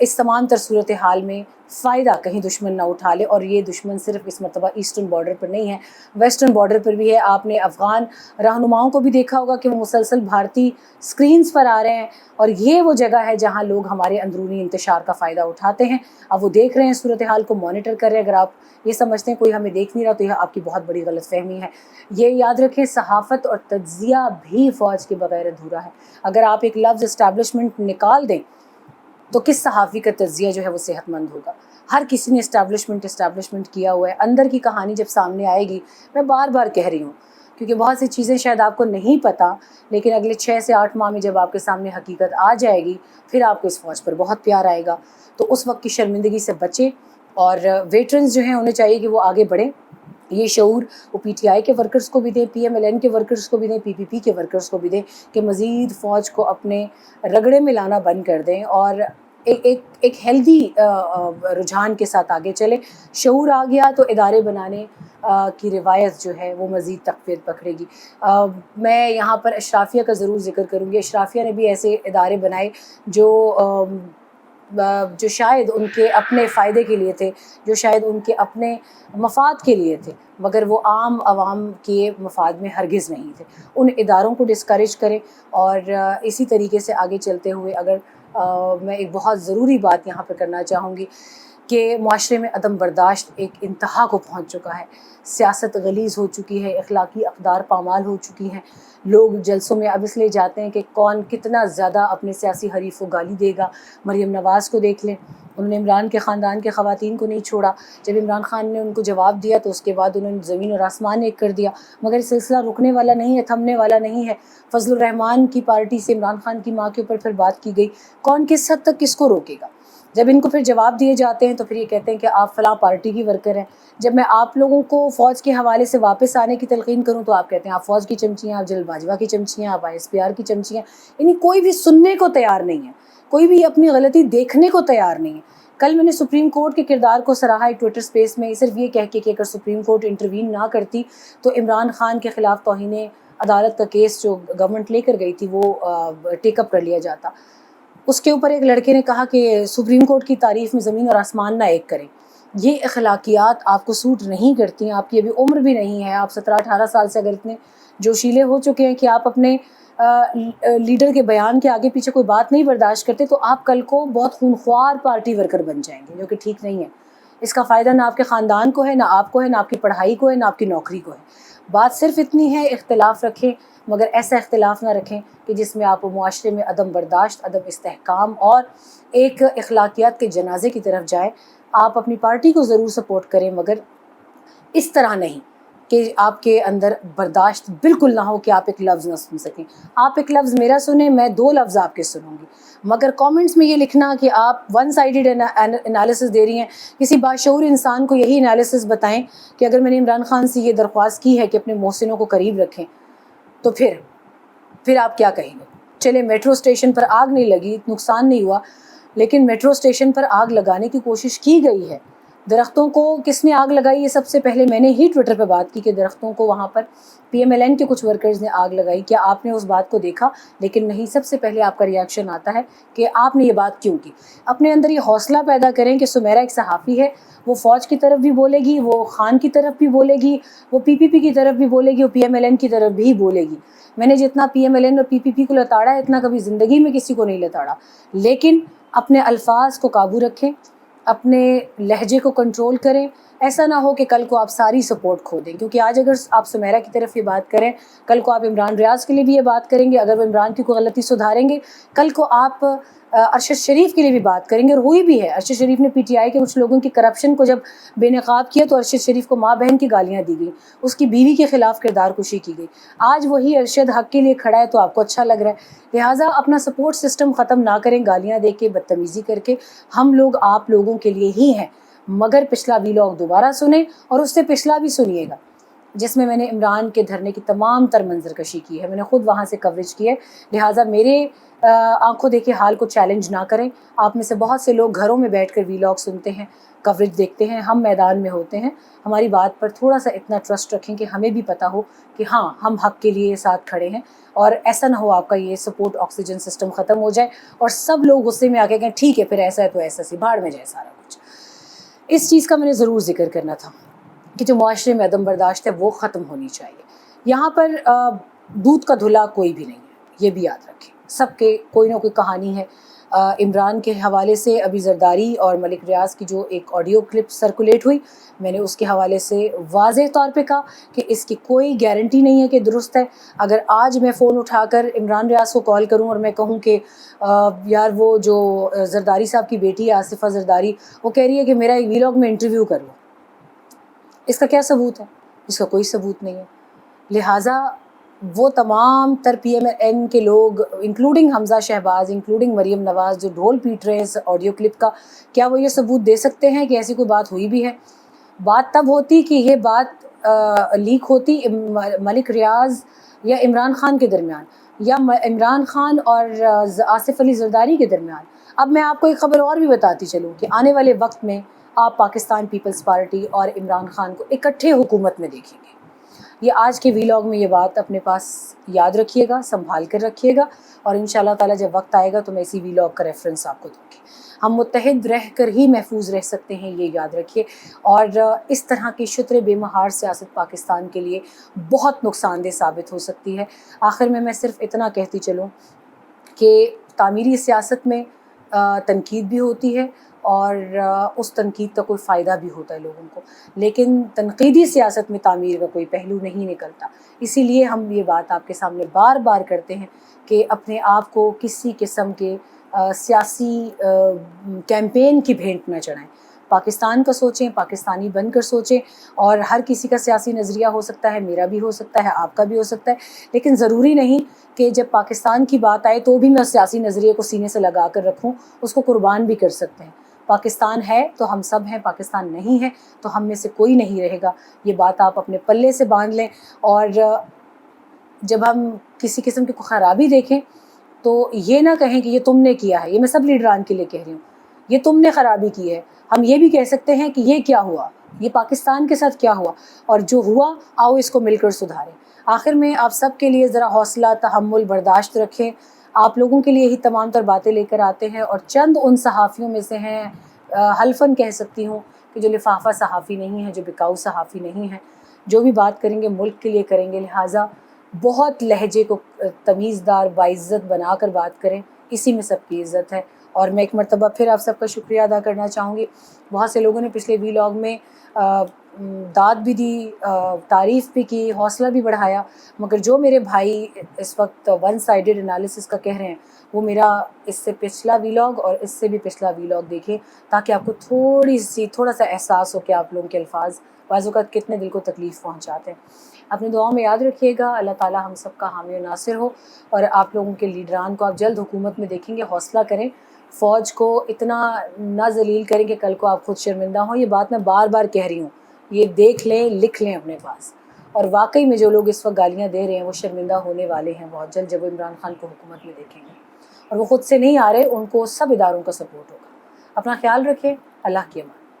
اس تمام تر صورتحال میں فائدہ کہیں دشمن نہ اٹھا لے. اور یہ دشمن صرف اس مرتبہ ایسٹرن بارڈر پر نہیں ہے، ویسٹرن بارڈر پر بھی ہے. آپ نے افغان رہنماؤں کو بھی دیکھا ہوگا کہ وہ مسلسل بھارتی سکرینز پر آ رہے ہیں، اور یہ وہ جگہ ہے جہاں لوگ ہمارے اندرونی انتشار کا فائدہ اٹھاتے ہیں. اب وہ دیکھ رہے ہیں، صورتحال کو مانیٹر کر رہے ہیں. اگر آپ یہ سمجھتے ہیں کوئی ہمیں دیکھ نہیں رہا تو یہ آپ کی بہت بڑی غلط فہمی ہے. یہ یاد رکھیں، صحافت اور تجزیہ بھی فوج کے بغیر ادھورا ہے. اگر آپ ایک لفظ اسٹیبلشمنٹ نکال دیں تو کس صحافی کا تجزیہ جو ہے وہ صحت مند ہوگا؟ ہر کسی نے اسٹیبلشمنٹ کیا ہوا ہے. اندر کی کہانی جب سامنے آئے گی، میں بار بار کہہ رہی ہوں کیونکہ بہت سی چیزیں شاید آپ کو نہیں پتہ، لیکن اگلے 6 سے 8 ماہ میں جب آپ کے سامنے حقیقت آ جائے گی، پھر آپ کو اس فوج پر بہت پیار آئے گا. تو اس وقت کی شرمندگی سے بچیں، اور ویٹرنز جو ہیں انہیں چاہیے کہ وہ آگے بڑھیں. یہ شعور وہ پی ٹی آئی کے ورکرز کو بھی دیں، پی ایم ایل این کے ورکرز کو بھی دیں، پی پی پی کے ورکرز کو بھی دیں کہ مزید فوج کو اپنے رگڑے میں لانا بند کر دیں اور ایک ہیلدی رجحان کے ساتھ آگے چلیں. شعور آ گیا تو ادارے بنانے کی روایت جو ہے وہ مزید تقویت پکڑے گی. میں یہاں پر اشرافیہ کا ضرور ذکر کروں گی. اشرافیہ نے بھی ایسے ادارے بنائے جو شاید ان کے اپنے فائدے کے لیے تھے، جو شاید ان کے اپنے مفاد کے لیے تھے، مگر وہ عام عوام کے مفاد میں ہرگز نہیں تھے. ان اداروں کو ڈسکریج کریں. اور اسی طریقے سے آگے چلتے ہوئے اگر میں ایک بہت ضروری بات یہاں پہ کرنا چاہوں گی کہ معاشرے میں عدم برداشت ایک انتہا کو پہنچ چکا ہے. سیاست غلیظ ہو چکی ہے، اخلاقی اقدار پامال ہو چکی ہیں. لوگ جلسوں میں اب اس لیے جاتے ہیں کہ کون کتنا زیادہ اپنے سیاسی حریف کو گالی دے گا. مریم نواز کو دیکھ لیں، انہوں نے عمران کے خاندان کے خواتین کو نہیں چھوڑا. جب عمران خان نے ان کو جواب دیا تو اس کے بعد انہوں نے زمین اور آسمان ایک کر دیا. مگر سلسلہ رکنے والا نہیں ہے، تھمنے والا نہیں ہے. فضل الرحمان کی پارٹی سے عمران خان کی ماں کے اوپر پھر بات کی گئی. کون کس حد تک کس کو روکے گا؟ جب ان کو پھر جواب دیے جاتے ہیں تو پھر یہ کہتے ہیں کہ آپ فلاں پارٹی کی ورکر ہیں. جب میں آپ لوگوں کو فوج کے حوالے سے واپس آنے کی تلقین کروں تو آپ کہتے ہیں آپ فوج کی چمچی ہیں، آپ جلد باجوہ کی چمچی ہیں، آپ آئی ایس پی آر کی چمچی ہیں. یعنی کوئی بھی سننے کو تیار نہیں ہے، کوئی بھی اپنی غلطی دیکھنے کو تیار نہیں ہے. کل میں نے سپریم کورٹ کے کردار کو سراہا ایک ٹویٹر سپیس میں، صرف یہ کہہ کے کہ اگر سپریم کورٹ انٹروین نہ کرتی تو عمران خان کے خلاف توہین عدالت کا کیس جو گورنمنٹ لے کر گئی تھی وہ ٹیک اپ کر لیا جاتا. اس کے اوپر ایک لڑکے نے کہا کہ سپریم کورٹ کی تعریف میں زمین اور آسمان نہ ایک کریں. یہ اخلاقیات آپ کو سوٹ نہیں کرتی ہیں. آپ کی ابھی عمر بھی نہیں ہے، آپ 17-18 سال سے اگر اتنے جوشیلے ہو چکے ہیں کہ آپ اپنے لیڈر کے بیان کے آگے پیچھے کوئی بات نہیں برداشت کرتے تو آپ کل کو بہت خونخوار پارٹی ورکر بن جائیں گے، جو کہ ٹھیک نہیں ہے. اس کا فائدہ نہ آپ کے خاندان کو ہے، نہ آپ کو ہے، نہ آپ کی پڑھائی کو ہے، نہ آپ کی نوکری کو ہے. بات صرف اتنی ہے، اختلاف رکھیں مگر ایسا اختلاف نہ رکھیں کہ جس میں آپ معاشرے میں عدم برداشت، عدم استحکام اور ایک اخلاقیات کے جنازے کی طرف جائیں. آپ اپنی پارٹی کو ضرور سپورٹ کریں مگر اس طرح نہیں کہ آپ کے اندر برداشت بالکل نہ ہو کہ آپ ایک لفظ نہ سن سکیں. آپ ایک لفظ میرا سنیں، میں 2 لفظ آپ کے سنوں گی. مگر کامنٹس میں یہ لکھنا کہ آپ ون سائیڈڈ انالیسس دے رہی ہیں. کسی باشعور انسان کو یہی انالیسس بتائیں کہ اگر میں نے عمران خان سے یہ درخواست کی ہے کہ اپنے محسنوں کو قریب رکھیں تو پھر آپ کیا کہیں گے؟ چلے میٹرو اسٹیشن پر آگ نہیں لگی، نقصان نہیں ہوا، لیکن میٹرو اسٹیشن پر آگ لگانے کی کوشش کی گئی ہے. درختوں کو کس نے آگ لگائی؟ یہ سب سے پہلے میں نے ہی ٹویٹر پہ بات کی کہ درختوں کو وہاں پر پی ایم ایل این کے کچھ ورکرز نے آگ لگائی. کیا آپ نے اس بات کو دیکھا؟ لیکن نہیں. سب سے پہلے آپ کا ریاکشن آتا ہے کہ آپ نے یہ بات کیوں کی. اپنے اندر یہ حوصلہ پیدا کریں کہ سمیرہ ایک صحافی ہے، وہ فوج کی طرف بھی بولے گی، وہ خان کی طرف بھی بولے گی، وہ پی پی پی کی طرف بھی بولے گی، وہ پی ایم ایل این کی طرف بھی بولے گی. میں نے جتنا پی ایم ایل این اور پی پی پی کو لتاڑا ہے اتنا کبھی زندگی میں کسی کو نہیں لتاڑا. لیکن اپنے الفاظ کو قابو رکھیں، اپنے لہجے کو کنٹرول کریں. ایسا نہ ہو کہ کل کو آپ ساری سپورٹ کھو دیں، کیونکہ آج اگر آپ سمیرہ کی طرف یہ بات کریں، کل کو آپ عمران ریاض کے لیے بھی یہ بات کریں گے. اگر وہ عمران کی کوئی غلطی سدھاریں گے، کل کو آپ ارشد شریف کے لیے بھی بات کریں گے. اور ہوئی بھی ہے. ارشد شریف نے پی ٹی آئی کے کچھ لوگوں کی کرپشن کو جب بے نقاب کیا تو ارشد شریف کو ماں بہن کی گالیاں دی گئی، اس کی بیوی کے خلاف کردار کشی کی گئی. آج وہی ارشد حق کے لیے کھڑا ہے تو آپ کو اچھا لگ رہا ہے. لہٰذا اپنا سپورٹ سسٹم ختم نہ کریں گالیاں دے کے، بدتمیزی کر کے. ہم لوگ آپ لوگوں کے لیے ہی ہیں. مگر پچھلا ویلاگ دوبارہ سنیں اور اس سے پچھلا بھی سنیے گا. جس میں نے عمران کے دھرنے کی تمام تر منظر کشی کی ہے، میں نے خود وہاں سے کوریج کی ہے، لہٰذا میرے آنکھوں دیکھے حال کو چیلنج نہ کریں۔ آپ میں سے بہت سے لوگ گھروں میں بیٹھ کر ویلاگ سنتے ہیں، کوریج دیکھتے ہیں، ہم میدان میں ہوتے ہیں، ہماری بات پر تھوڑا سا اتنا ٹرسٹ رکھیں کہ ہمیں بھی پتہ ہو کہ ہاں ہم حق کے لیے ساتھ کھڑے ہیں، اور ایسا نہ ہو آپ کا یہ سپورٹ آکسیجن سسٹم ختم ہو جائے اور سب لوگ غصے میں آ کے کہیں ٹھیک ہے پھر ایسا ہے تو ایسا سی بھاڑ میں جائے سارا کچھ۔ اس چیز کا میں نے ضرور ذکر کرنا تھا کہ جو معاشرے میں عدم برداشت ہے وہ ختم ہونی چاہیے۔ یہاں پر دودھ کا دھلا کوئی بھی نہیں ہے، یہ بھی یاد رکھیں، سب کے کوئی نہ کوئی کہانی ہے۔ عمران کے حوالے سے ابھی زرداری اور ملک ریاض کی جو ایک آڈیو کلپ سرکولیٹ ہوئی، میں نے اس کے حوالے سے واضح طور پہ کہا کہ اس کی کوئی گارنٹی نہیں ہے کہ درست ہے۔ اگر آج میں فون اٹھا کر عمران ریاض کو کال کروں اور میں کہوں کہ یار وہ جو زرداری صاحب کی بیٹی ہے آصفہ زرداری، وہ کہہ رہی ہے کہ میرا ایک ویلاگ میں انٹرویو کر لو، اس کا کیا ثبوت ہے؟ اس کا کوئی ثبوت نہیں ہے۔ لہٰذا وہ تمام تر پی ایم این کے لوگ انکلوڈنگ حمزہ شہباز، انکلوڈنگ مریم نواز، جو ڈھول پیٹ رہے ہیں اس آڈیو کلپ کا، کیا وہ یہ ثبوت دے سکتے ہیں کہ ایسی کوئی بات ہوئی بھی ہے؟ بات تب ہوتی کہ یہ بات لیک ہوتی ملک ریاض یا عمران خان کے درمیان، یا عمران خان اور آصف علی زرداری کے درمیان۔ اب میں آپ کو ایک خبر اور بھی بتاتی چلوں کہ آنے والے وقت میں آپ پاکستان پیپلز پارٹی اور عمران خان کو اکٹھے حکومت میں دیکھیں گے۔ یہ آج کے ویلاگ میں یہ بات اپنے پاس یاد رکھیے گا، سنبھال کر رکھیے گا، اور انشاءاللہ تعالیٰ جب وقت آئے گا تو میں اسی ویلاگ کا ریفرنس آپ کو دوں گی۔ ہم متحد رہ کر ہی محفوظ رہ سکتے ہیں، یہ یاد رکھیے۔ اور اس طرح کی شتر بے مہار سیاست پاکستان کے لیے بہت نقصان دہ ثابت ہو سکتی ہے۔ آخر میں صرف اتنا کہتی چلوں کہ تعمیری سیاست میں تنقید بھی ہوتی ہے، اور اس تنقید کا کوئی فائدہ بھی ہوتا ہے لوگوں کو، لیکن تنقیدی سیاست میں تعمیر کا کوئی پہلو نہیں نکلتا۔ اسی لیے ہم یہ بات آپ کے سامنے بار بار کرتے ہیں کہ اپنے آپ کو کسی قسم کے سیاسی کیمپین کی بھینٹ نہ چڑھائیں۔ پاکستان کا سوچیں، پاکستانی بن کر سوچیں، اور ہر کسی کا سیاسی نظریہ ہو سکتا ہے، میرا بھی ہو سکتا ہے، آپ کا بھی ہو سکتا ہے، لیکن ضروری نہیں کہ جب پاکستان کی بات آئے تو بھی میں اس سیاسی نظریے کو سینے سے لگا کر رکھوں، اس کو قربان بھی کر سکتے ہیں۔ پاکستان ہے تو ہم سب ہیں، پاکستان نہیں ہے تو ہم میں سے کوئی نہیں رہے گا۔ یہ بات آپ اپنے پلے سے باندھ لیں، اور جب ہم کسی قسم کی خرابی دیکھیں تو یہ نہ کہیں کہ یہ تم نے کیا ہے، یہ میں سب لیڈران کے لیے کہہ رہی ہوں، یہ تم نے خرابی کی ہے۔ ہم یہ بھی کہہ سکتے ہیں کہ یہ کیا ہوا، یہ پاکستان کے ساتھ کیا ہوا، اور جو ہوا آؤ اس کو مل کر سدھاریں۔ آخر میں آپ سب کے لیے ذرا حوصلہ، تحمل، برداشت رکھیں۔ آپ لوگوں کے لیے ہی تمام تر باتیں لے کر آتے ہیں، اور چند ان صحافیوں میں سے ہیں، حلفاً کہہ سکتی ہوں کہ جو لفافہ صحافی نہیں ہیں، جو بکاؤ صحافی نہیں ہیں، جو بھی بات کریں گے ملک کے لیے کریں گے، لہٰذا بہت لہجے کو تمیز دار باعزت بنا کر بات کریں، اسی میں سب کی عزت ہے۔ اور میں ایک مرتبہ پھر آپ سب کا شکریہ ادا کرنا چاہوں گی۔ بہت سے لوگوں نے پچھلے ویلاگ میں داد بھی دی، تعریف بھی کی، حوصلہ بھی بڑھایا، مگر جو میرے بھائی اس وقت ون سائیڈڈ انالیسس کا کہہ رہے ہیں، وہ میرا اس سے پچھلا ویلاگ اور اس سے بھی پچھلا ویلاگ دیکھیں، تاکہ آپ کو تھوڑا سا احساس ہو کہ آپ لوگوں کے الفاظ بعض اوقات کتنے دل کو تکلیف پہنچاتے ہیں۔ اپنے دعاؤں میں یاد رکھیے گا، اللہ تعالیٰ ہم سب کا حامی و ناصر ہو، اور آپ لوگوں کے لیڈران کو آپ جلد حکومت میں دیکھیں گے۔ حوصلہ کریں، فوج کو اتنا نہ ذلیل کریں کہ کل کو آپ خود شرمندہ ہوں۔ یہ بات میں بار بار کہہ رہی ہوں، یہ دیکھ لیں، لکھ لیں اپنے پاس، اور واقعی میں جو لوگ اس وقت گالیاں دے رہے ہیں وہ شرمندہ ہونے والے ہیں بہت جلد، جب وہ عمران خان کو حکومت میں دیکھیں گے، اور وہ خود سے نہیں آ رہے، ان کو سب اداروں کا سپورٹ ہوگا۔ اپنا خیال رکھیں، اللہ کی امان۔